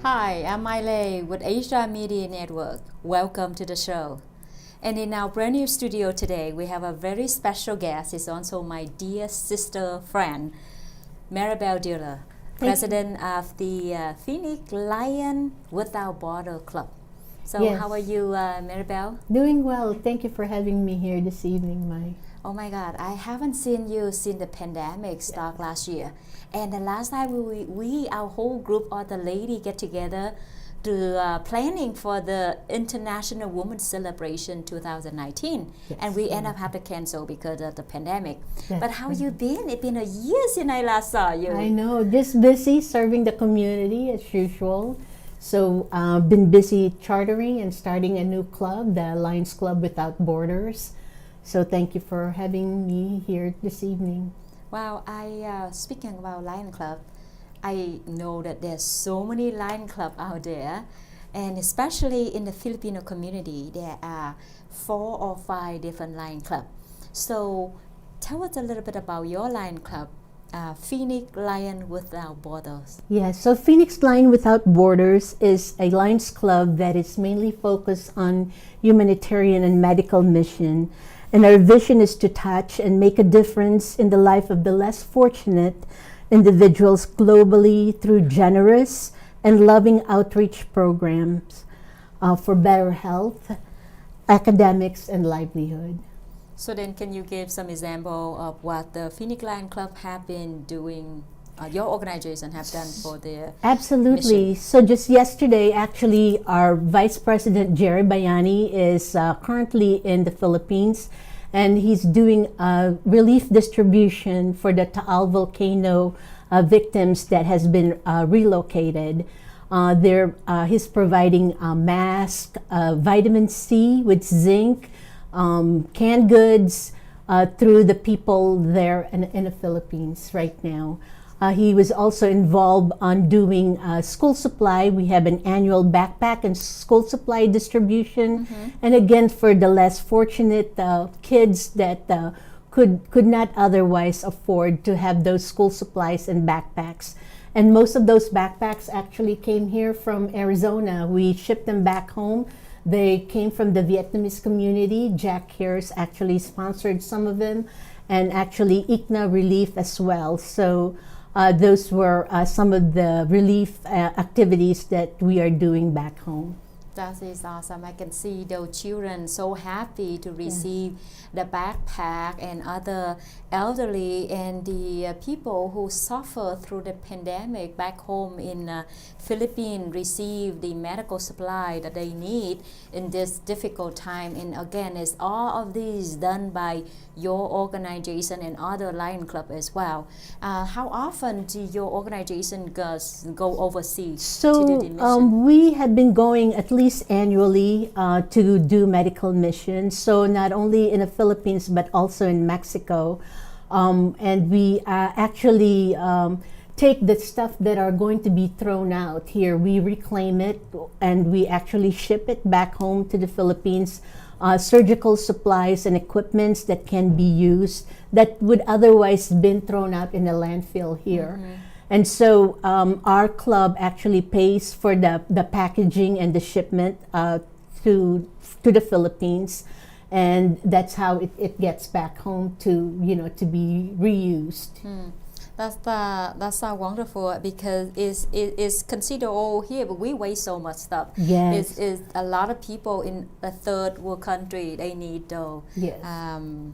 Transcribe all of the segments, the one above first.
Hi, I'm Miley with Asia Media Network. Welcome to the show. And in our brand new studio today, we have a very special guest. It's also my dear sister friend, Maribel Diller, president of the Phoenix Lion Without Border Club. So Yes. how are you, Maribel? Doing well. Thank you for having me here this evening, Mai. Oh my God, I haven't seen you since the pandemic started last year. And the last time our whole group of the lady get together to planning for the International Women's Celebration 2019. Yes. And we end up have to cancel because of the pandemic. Yes. But how you been? It's been a year since I last saw you. I know, just busy serving the community as usual. So been busy chartering and starting a new club, the Lions Club Without Borders. So thank you for having me here this evening. Wow, speaking about Lion Club, I know that there's so many Lion Club out there, and especially in the Filipino community, there are 4 or 5 different Lion Club. So tell us a little bit about your Lion Club, Phoenix Lion Without Borders. Yes, so Phoenix Lion Without Borders is a Lions Club that is mainly focused on humanitarian and medical mission. And our vision is to touch and make a difference in the life of the less fortunate individuals globally through generous and loving outreach programs for better health, academics, and livelihood. So then can you give some example of what the Phoenix Lion Club have been doing, your organization have done for their Absolutely. mission? So just yesterday, actually, our Vice President Jerry Bayani is currently in the Philippines, and he's doing a relief distribution for the Taal volcano victims that has been relocated. He's providing a mask, vitamin C with zinc, canned goods through the people there in the Philippines right now. He was also involved on doing school supply. We have an annual backpack and school supply distribution. And again, for the less fortunate kids that could not otherwise afford to have those school supplies and backpacks. And most of those backpacks actually came here from Arizona. We shipped them back home. They came from the Vietnamese community. Jack Harris actually sponsored some of them, and actually ICNA Relief as well. So those were some of the relief activities that we are doing back home. That is awesome. I can see those children so happy to receive the backpack, and other elderly and the people who suffer through the pandemic back home in Philippines receive the medical supply that they need in this difficult time. And again, it's all of these done by your organization and other Lion Club as well. How often do your organization go overseas to do the mission? We have been going at least annually to do medical missions. So not only in the Philippines but also in Mexico. And we actually take the stuff that are going to be thrown out here. We reclaim it and we actually ship it back home to the Philippines. Surgical supplies and equipments that can be used that would otherwise been thrown out in the landfill here. And so our club actually pays for the packaging and the shipment to the Philippines, and that's how it gets back home to be reused. That's wonderful, because it's considered all here, but we waste so much stuff. Yes. It's a lot of people in a third world country, they need though. Yes. And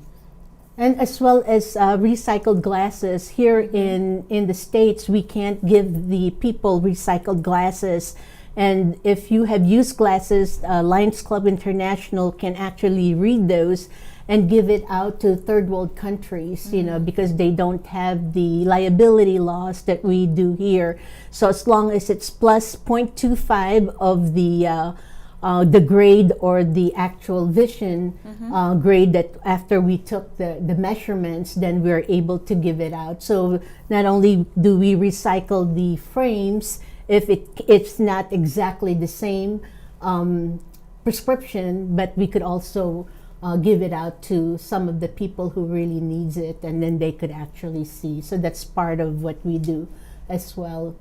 as well as recycled glasses. Here in the States, we can't give the people recycled glasses. And if you have used glasses, Lions Club International can actually read those and give it out to third world countries, because they don't have the liability laws that we do here. So as long as it's plus 0.25 of the grade or the actual vision grade that after we took the measurements, then we're able to give it out. So not only do we recycle the frames, if it's not exactly the same prescription, but we could also give it out to some of the people who really needs it, and then they could actually see. So that's part of what we do as well.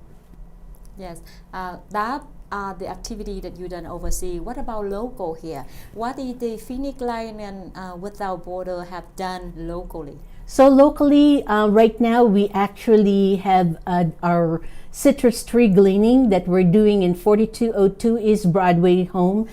Yes, that are the activity that you done overseas. What about local here? What is the Phoenix Line and Without Border have done locally? So locally, right now we actually have our citrus tree gleaning that we're doing in 4202 East Broadway home.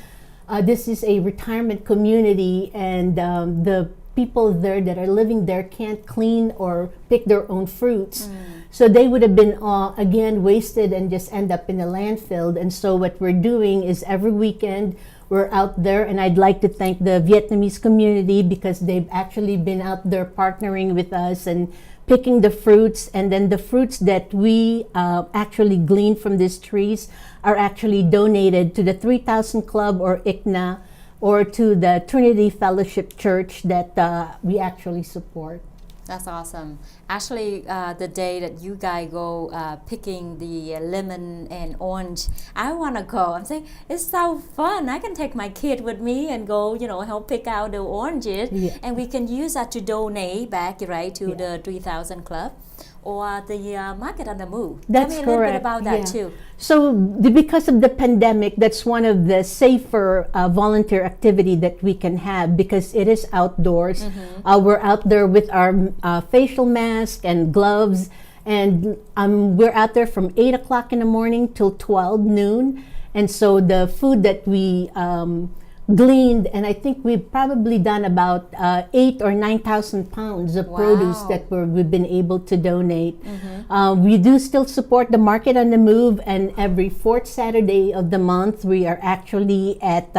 This is a retirement community, and the people there that are living there can't clean or pick their own fruits. So they would have been, again, wasted and just end up in the landfill. And so what we're doing is every weekend we're out there, and I'd like to thank the Vietnamese community because they've actually been out there partnering with us and picking the fruits. And then the fruits that we actually glean from these trees are actually donated to the 3000 Club or ICNA or to the Trinity Fellowship Church that we actually support. That's awesome. Actually, the day that you guys go picking the lemon and orange, I want to go. I'm saying, it's so fun. I can take my kid with me and go, help pick out the oranges. Yeah. And we can use that to donate back, right, to Yeah. the 3000 Club or the Market on the Move. That's Tell me a little bit correct. about that Yeah. too. So because of the pandemic, that's one of the safer volunteer activity that we can have because it is outdoors. We're out there with our facial mask and gloves, and we're out there from 8 o'clock in the morning till 12 noon. And so the food that we gleaned, and I think we've probably done about 8 or 9,000 pounds of produce Wow. that we've been able to donate. We do still support the Market on the Move, and every fourth Saturday of the month we are actually at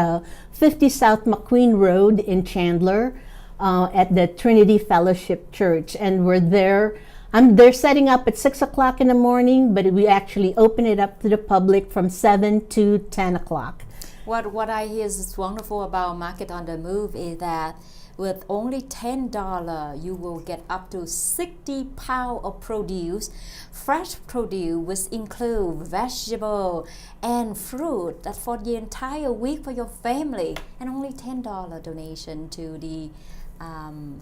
50 South McQueen Road in Chandler at the Trinity Fellowship Church, and we're there. They're setting up at 6 o'clock in the morning, but we actually open it up to the public from 7 to 10 o'clock. What I hear is wonderful about Market on the Move is that with only $10, you will get up to 60 pounds of produce, fresh produce, which include vegetable and fruit that for the entire week for your family, and only $10 donation to the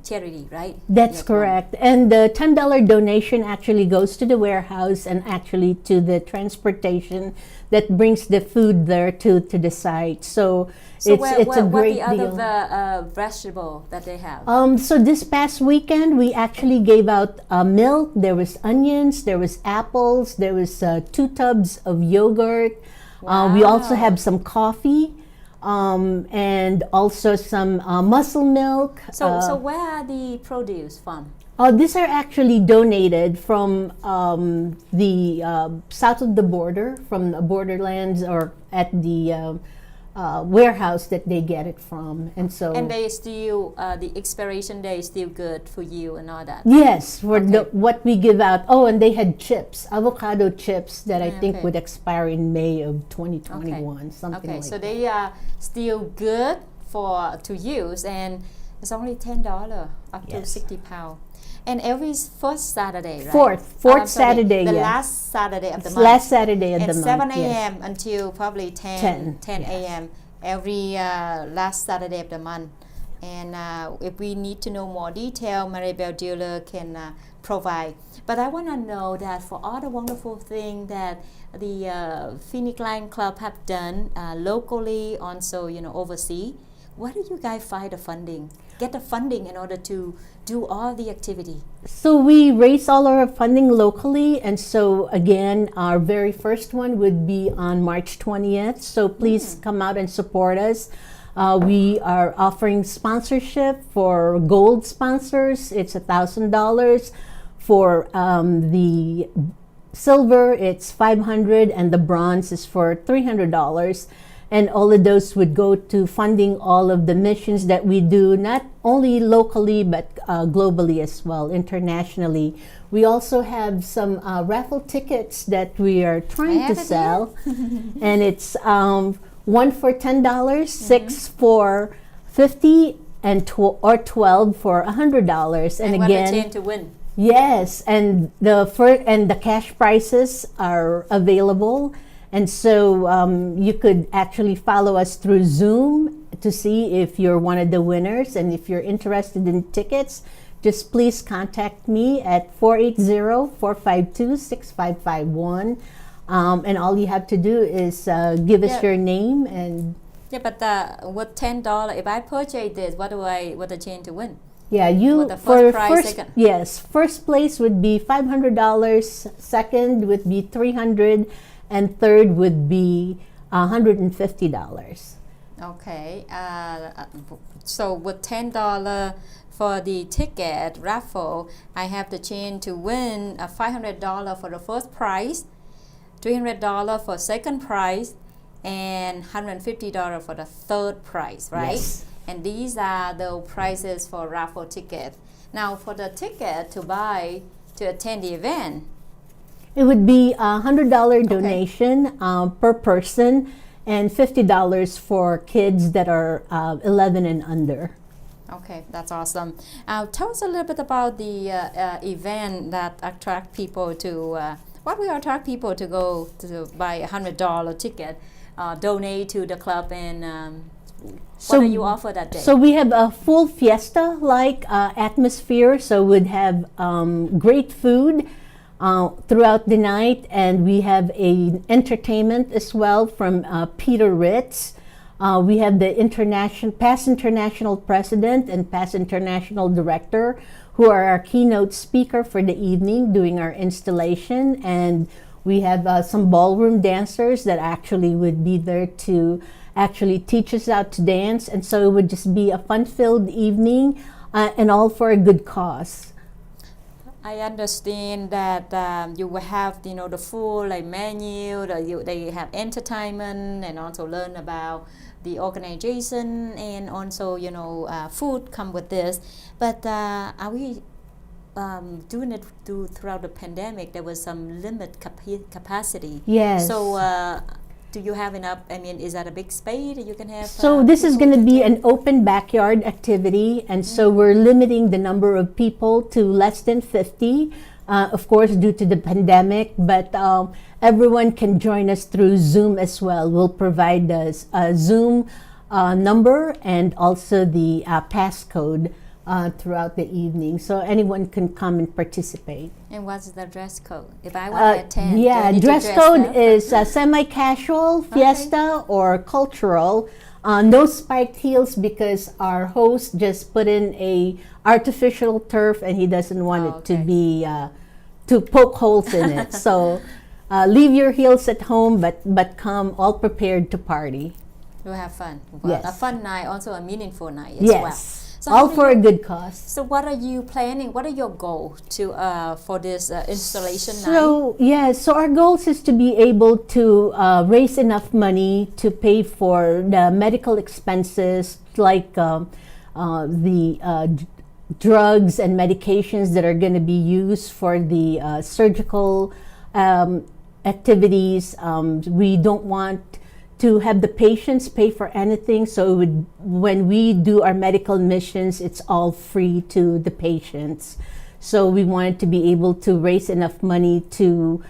charity, right? That's Yes, correct. And the $10 donation actually goes to the warehouse and actually to the transportation that brings the food there to the site. So it's a great what the deal. other vegetable that they have? So this past weekend, we actually gave out milk. There was onions, there was apples, there was 2 tubs of yogurt. We also Wow. have some coffee. And also some muscle milk. So where are the produce from? These are actually donated from the south of the border, from the borderlands, or at the warehouse that they get it from. And so, And they still, the expiration date is still good for you and all that? yes, for Okay. what we give out. Oh, and they had chips, avocado chips that I think Okay. would expire in May of 2021, something Okay, like so that. they are still good to use, and it's only $10 up to Yes. 60 pounds. And every first Saturday, right? Fourth I'm sorry, Saturday, the yeah. last Saturday of the It's month. last Saturday of At the month. 7 yes. a.m. until probably 10 yes. a.m. every last Saturday of the month. And if we need to know more detail, Maribel Dealer can provide. But I want to know that for all the wonderful things that the Phoenix Line Club have done locally, also overseas, where do you guys find the funding? Get the funding in order to do all the activity? So we raise all our funding locally, and so again, our very first one would be on March 20th. So please come out and support us. We are offering sponsorship for gold sponsors. It's $1,000. For the silver, it's $500, and the bronze is for $300. And all of those would go to funding all of the missions that we do, not only locally, but globally as well, internationally. We also have some raffle tickets that we are trying to sell. And it's one for $10, 6 for $50, and or 12 for $100. And what a chance to win. Yes, and the cash prizes are available. And so you could actually follow us through Zoom to see if you're one of the winners. And if you're interested in tickets, just please contact me at 480-452-6551. And all you have to do is give us Yeah. your name and Yeah, but with $10, if I purchase this, what the chance to win? yeah, you With the first prize, second. yes, first place would be $500, second would be $300, and third would be $150. Okay. So with $10 for the ticket raffle, I have the chance to win $500 for the first prize, $300 for second prize, and $150 for the third prize, right? Yes. And these are the prices for raffle ticket. Now for the ticket to buy to attend the event, It would be a $100 donation per person, and $50 for kids that are 11 and under. okay, that's awesome. Tell us a little bit about the event that attract people to, what will attract people to go to buy a $100 ticket, donate to the club, and what do you offer that day? So we have a full fiesta-like atmosphere. So we'd have great food throughout the night, and we have a entertainment as well from Peter Ritz. We have the past international president and past international director, who are our keynote speaker for the evening, doing our installation, and we have some ballroom dancers that actually would be there to actually teach us how to dance. And so it would just be a fun-filled evening, and all for a good cause. I understand that you will have the full menu. They have entertainment and also learn about the organization, and also food come with this. But are we doing it throughout the pandemic? There was some limit capacity. Yes. So do you have enough? I mean, is that a big space that you can have? So this is people going to be attend? an open backyard activity, and so we're limiting the number of people to less than 50, of course, due to the pandemic, but everyone can join us through Zoom as well. We'll provide us a Zoom number and also the passcode throughout the evening, so anyone can come and participate. And what's the dress code? If I want to attend, do I Yeah, need to dress code up? is semi-casual, fiesta, or cultural. No spiked heels because our host just put in a artificial turf, and he doesn't want it to be to poke holes in it. So leave your heels at home, but come all prepared to party. We'll have fun. Well, Yes. A fun night, also a meaningful night as well. Yes, So all how for do a good cause. So what are you planning? What are your goals to for this installation night? So so our goals is to be able to raise enough money to pay for the medical expenses, like the drugs and medications that are going to be used for the surgical activities. We don't want to have the patients pay for anything, so when we do our medical missions, it's all free to the patients. So we wanted to be able to raise enough money to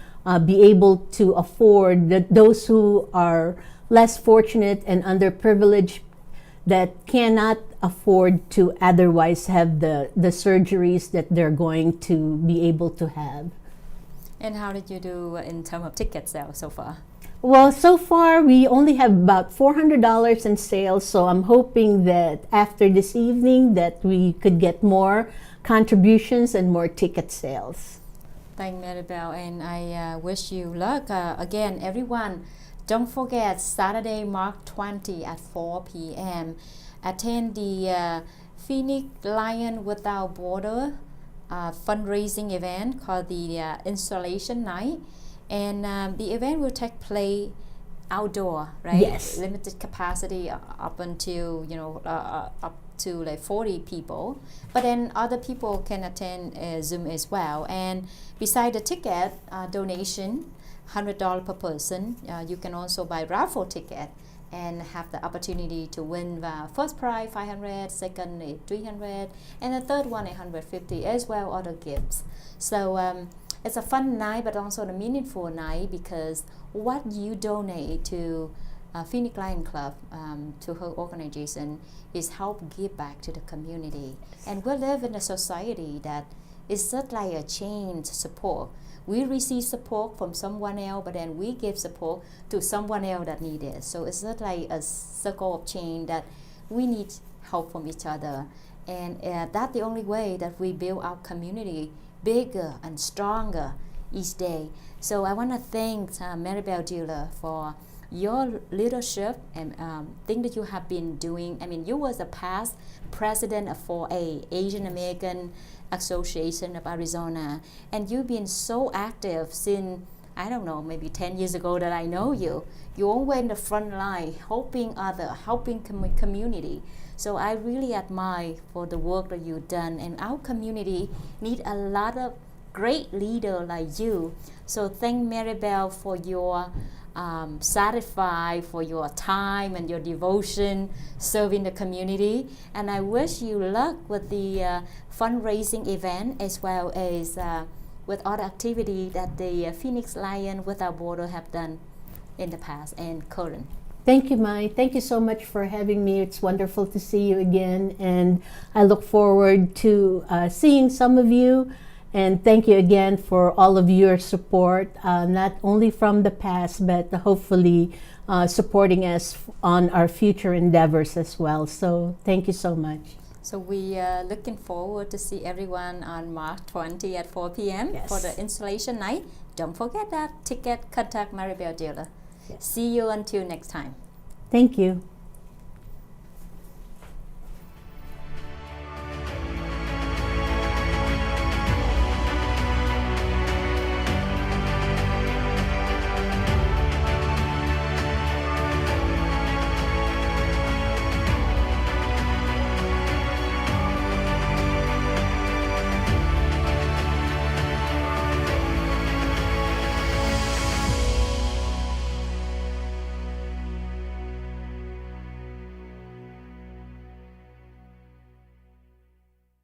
be able to afford those who are less fortunate and underprivileged, that cannot afford to otherwise have the surgeries that they're going to be able to have. And how did you do in terms of ticket sales so far? Well, so far we only have about $400 in sales, so I'm hoping that after this evening that we could get more contributions and more ticket sales. Thank Maribel, and I wish you luck. Again, everyone, don't forget Saturday, March 20 at 4 p.m. Attend the Phoenix Lion Without Border fundraising event called the Installation Night. And the event will take place outdoor, right? Yes. Limited capacity up until up to like 40 people, but then other people can attend Zoom as well. And beside the ticket donation, $100 per person, you can also buy raffle ticket and have the opportunity to win the first prize $500, second $300, and the third one $150 as well, other gifts. So it's a fun night, but also a meaningful night, because what you donate to Phoenix Lion Club, to her organization, is help give back to the community. And we live in a society that It's just like a chain support. We receive support from someone else, but then we give support to someone else that need it. So it's not like a circle of chain that we need help from each other. And that's the only way that we build our community bigger and stronger each day. So I want to thank Maribel Dealer for your leadership and thing that you have been doing. I mean, you was the past president of 4A, Asian American Association of Arizona, and you've been so active since, I don't know, maybe 10 years ago that I know you. You're always in the front line, helping community. So I really admire for the work that you've done, and our community need a lot of great leader like you. So thank Maribel for your satisfied for your time and your devotion serving the community, and I wish you luck with the fundraising event as well as with other activity that the Phoenix Lion Without Border have done in the past and current. Thank you, Mai. Thank you so much for having me. It's wonderful to see you again, and I look forward to seeing some of you. And thank you again for all of your support, not only from the past, but hopefully supporting us on our future endeavors as well. So thank you so much. So we are looking forward to see everyone on March 20 at 4 p.m. Yes. for the installation night. Don't forget that ticket, contact Maribel Dealer. Yes. See you until next time. Thank you.